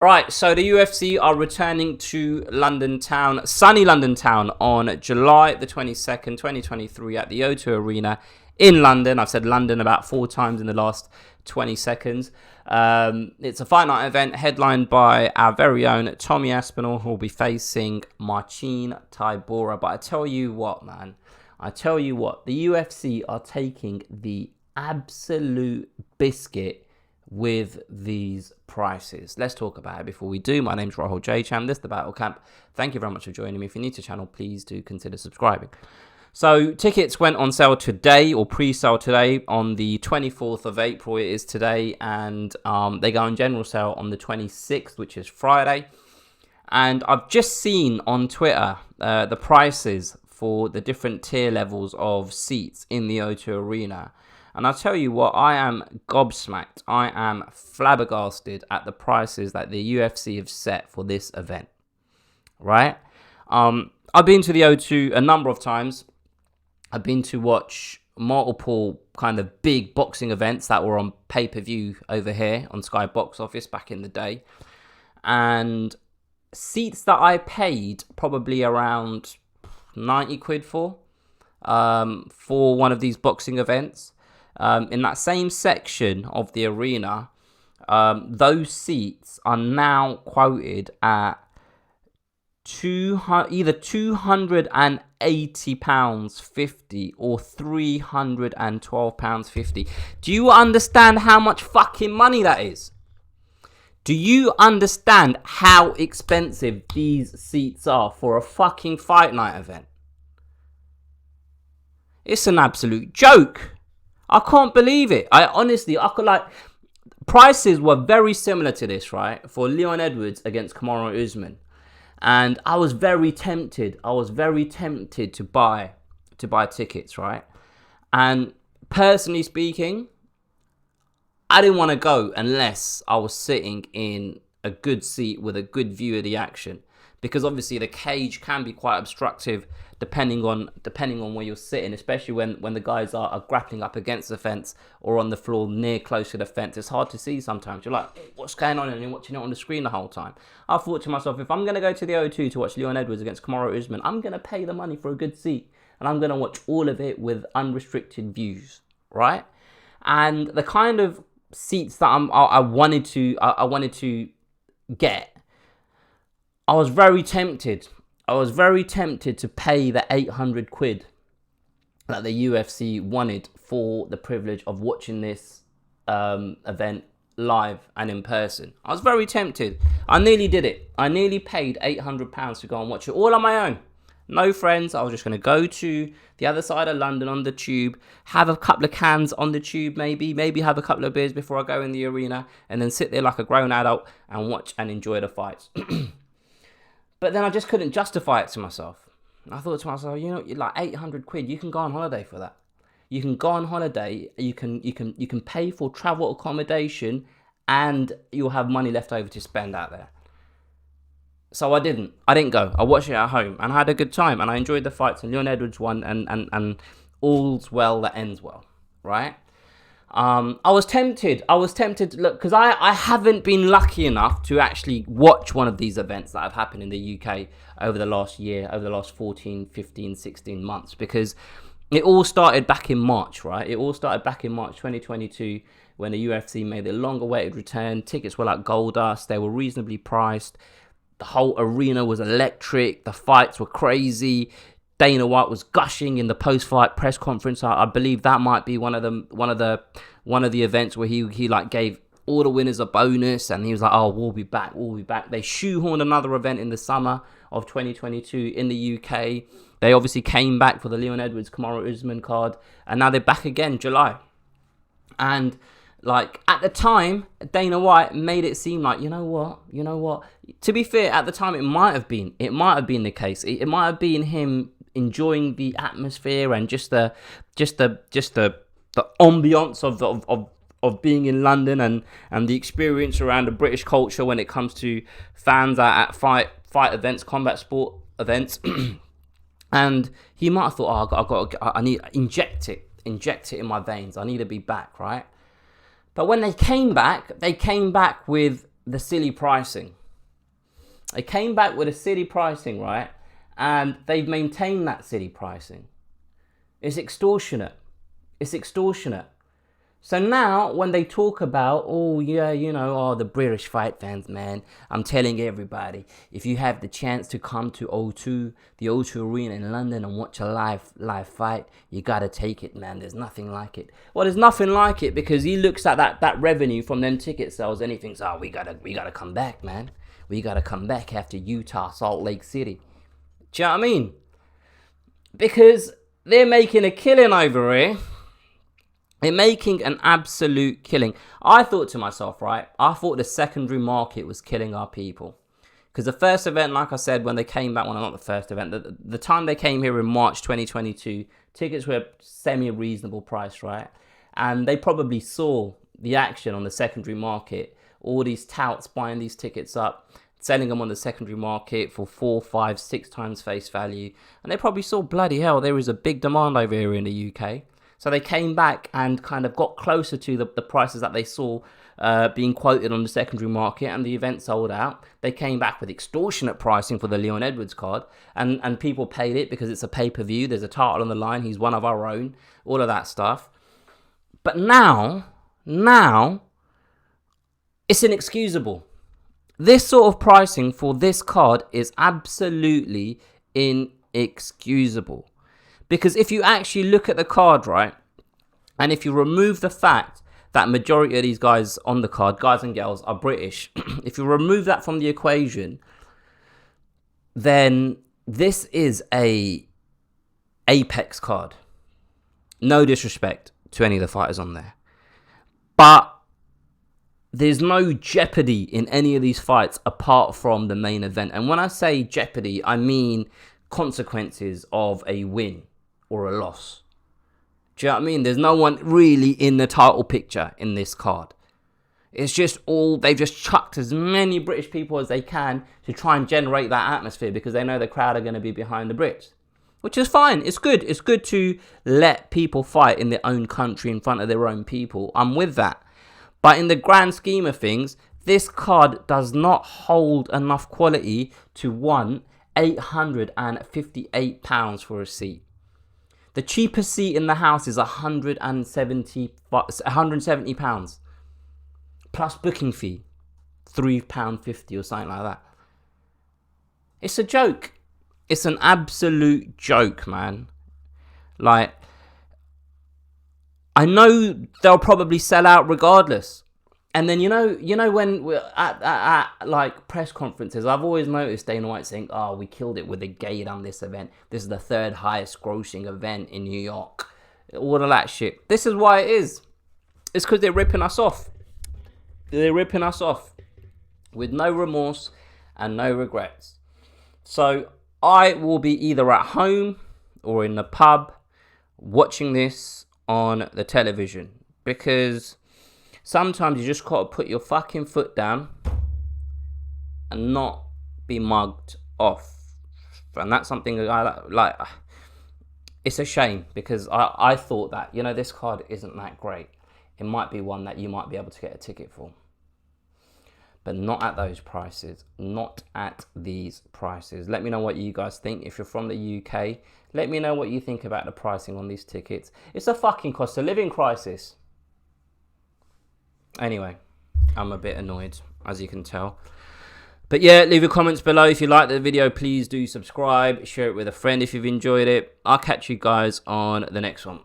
Right, so the UFC are returning to London Town, sunny London Town, on July the 22nd, 2023 at the O2 Arena in London. I've said London about 4 times in the last 20 seconds. It's a fight night event headlined by our very own Tommy Aspinall, who will be facing Marcin Tybura. But I tell you what, man, the UFC are taking the absolute biscuit with these prices. Let's talk about it before we do. My name's Rahul J. Cham. This is the Battle Camp. Thank you very much for joining me. If you're new to the channel, please do consider subscribing. So tickets went on sale today, or pre-sale today, on the 24th of April. It is today, and they go on general sale on the 26th, which is Friday. And I've just seen on Twitter the prices for the different tier levels of seats in the O2 Arena. And I'll tell you what, I am gobsmacked. I am flabbergasted at the prices that the UFC have set for this event, right? I've been to the O2 a number of times. I've been to watch multiple kind of big boxing events that were on pay-per-view over here on Sky Box Office back in the day. And seats that I paid probably around 90 quid for one of these boxing events. In that same section of the arena, those seats are now quoted at either £280.50 or £312.50. Do you understand how much fucking money that is? Do you understand how expensive these seats are for a fucking fight night event? It's an absolute joke. I can't believe it. I could prices were very similar to this, right? For Leon Edwards against Kamaru Usman. And I was very tempted. To buy tickets, right? And personally speaking, I didn't want to go unless I was sitting in a good seat with a good view of the action. Because obviously the cage can be quite obstructive depending on where you're sitting, especially when the guys are grappling up against the fence or on the floor near close to the fence. It's hard to see sometimes. You're like, what's going on? And you're watching it on the screen the whole time. I thought to myself, if I'm going to go to the O2 to watch Leon Edwards against Kamaru Usman, I'm going to pay the money for a good seat. And I'm going to watch all of it with unrestricted views, right? And the kind of seats that I wanted to get, I was very tempted to pay the 800 quid that the UFC wanted for the privilege of watching this event live and in person. I was very tempted. I nearly did it. I nearly paid £800 to go and watch it all on my own. No friends. I was just going to go to the other side of London on the tube, have a couple of cans on the tube, maybe have a couple of beers before I go in the arena, and then sit there like a grown adult and watch and enjoy the fights. But then I just couldn't justify it to myself. I thought to myself, like 800 quid, you can go on holiday for that. You can go on holiday, you can pay for travel accommodation, and you'll have money left over to spend out there. So I didn't go. I watched it at home and I had a good time and I enjoyed the fights, and Leon Edwards won, and all's well that ends well, right? I was tempted, look, because I haven't been lucky enough to actually watch one of these events that have happened in the UK over the last year, over the last 14, 15, 16 months, because it all started back in March, right? It all started back in March 2022 when the UFC made the long-awaited return. Tickets were like gold dust. They were reasonably priced. The whole arena was electric. The fights were crazy. Dana White was gushing in the post-fight press conference. I believe that might be one of the events where he like gave all the winners a bonus, and he was like, "Oh, we'll be back." They shoehorned another event in the summer of 2022 in the UK. They obviously came back for the Leon Edwards Kamaru Usman card, and now they're back again, July. And like at the time, Dana White made it seem like, you know what? To be fair, at the time it might have been the case. It might have been him enjoying the atmosphere and just the ambiance of being in London and the experience around the British culture when it comes to fans at fight events, combat sport events. And he might have thought, I need to inject it in my veins. I need to be back, right? But when they came back with the silly pricing. They came back with a silly pricing, right? And they've maintained that silly pricing. It's extortionate. It's extortionate. So now when they talk about, oh yeah, you know, oh, the British fight fans, man, I'm telling everybody, if you have the chance to come to O2, the O2 Arena in London and watch a live fight, you gotta take it, man. There's nothing like it. Well, there's nothing like it because he looks at that revenue from them ticket sales and he thinks, oh, we gotta come back, man. We gotta come back after Utah, Salt Lake City. Do you know what I mean? Because they're making a killing over here. They're making an absolute killing. I thought to myself, right, I thought the secondary market was killing our people. Because the first event, like I said, when they came back, well, not the first event, the time they came here in March 2022, tickets were semi-reasonable price, right? And they probably saw the action on the secondary market. All these touts buying these tickets up, selling them on the secondary market for 4, 5, 6 times face value. And they probably saw, bloody hell, there is a big demand over here in the UK. So they came back and kind of got closer to the prices that they saw being quoted on the secondary market, and the event sold out. They came back with extortionate pricing for the Leon Edwards card, and people paid it because it's a pay-per-view. There's a title on the line. He's one of our own. All of that stuff. But now, it's inexcusable. This sort of pricing for this card is absolutely inexcusable. Because if you actually look at the card, right, and if you remove the fact that majority of these guys on the card, guys and girls, are British, if you remove that from the equation, then this is a apex card. No disrespect to any of the fighters on there. But there's no jeopardy in any of these fights apart from the main event. And when I say jeopardy, I mean consequences of a win or a loss. Do you know what I mean? There's no one really in the title picture in this card. It's just they've just chucked as many British people as they can to try and generate that atmosphere because they know the crowd are going to be behind the Brits. Which is fine. It's good. It's good to let people fight in their own country in front of their own people. I'm with that. But in the grand scheme of things, this card does not hold enough quality to warrant £858 for a seat. The cheapest seat in the house is £170 plus booking fee, £3.50 or something like that. It's a joke. It's an absolute joke, man. Like, I know they'll probably sell out regardless. And then, you know when we're at like press conferences, I've always noticed Dana White saying, oh, we killed it with a gate on this event. This is the 3rd highest grossing event in New York. All of that shit. This is why it is. It's because they're ripping us off. They're ripping us off with no remorse and no regrets. So I will be either at home or in the pub watching this on the television, because sometimes you just got to put your fucking foot down and not be mugged off. And that's something I like. It's a shame because I thought that, this card isn't that great. It might be one that you might be able to get a ticket for. But not at those prices. Not at these prices. Let me know what you guys think. If you're from the UK, let me know what you think about the pricing on these tickets. It's a fucking cost of living crisis. Anyway, I'm a bit annoyed, as you can tell. But yeah, leave your comments below. If you liked the video, please do subscribe. Share it with a friend if you've enjoyed it. I'll catch you guys on the next one.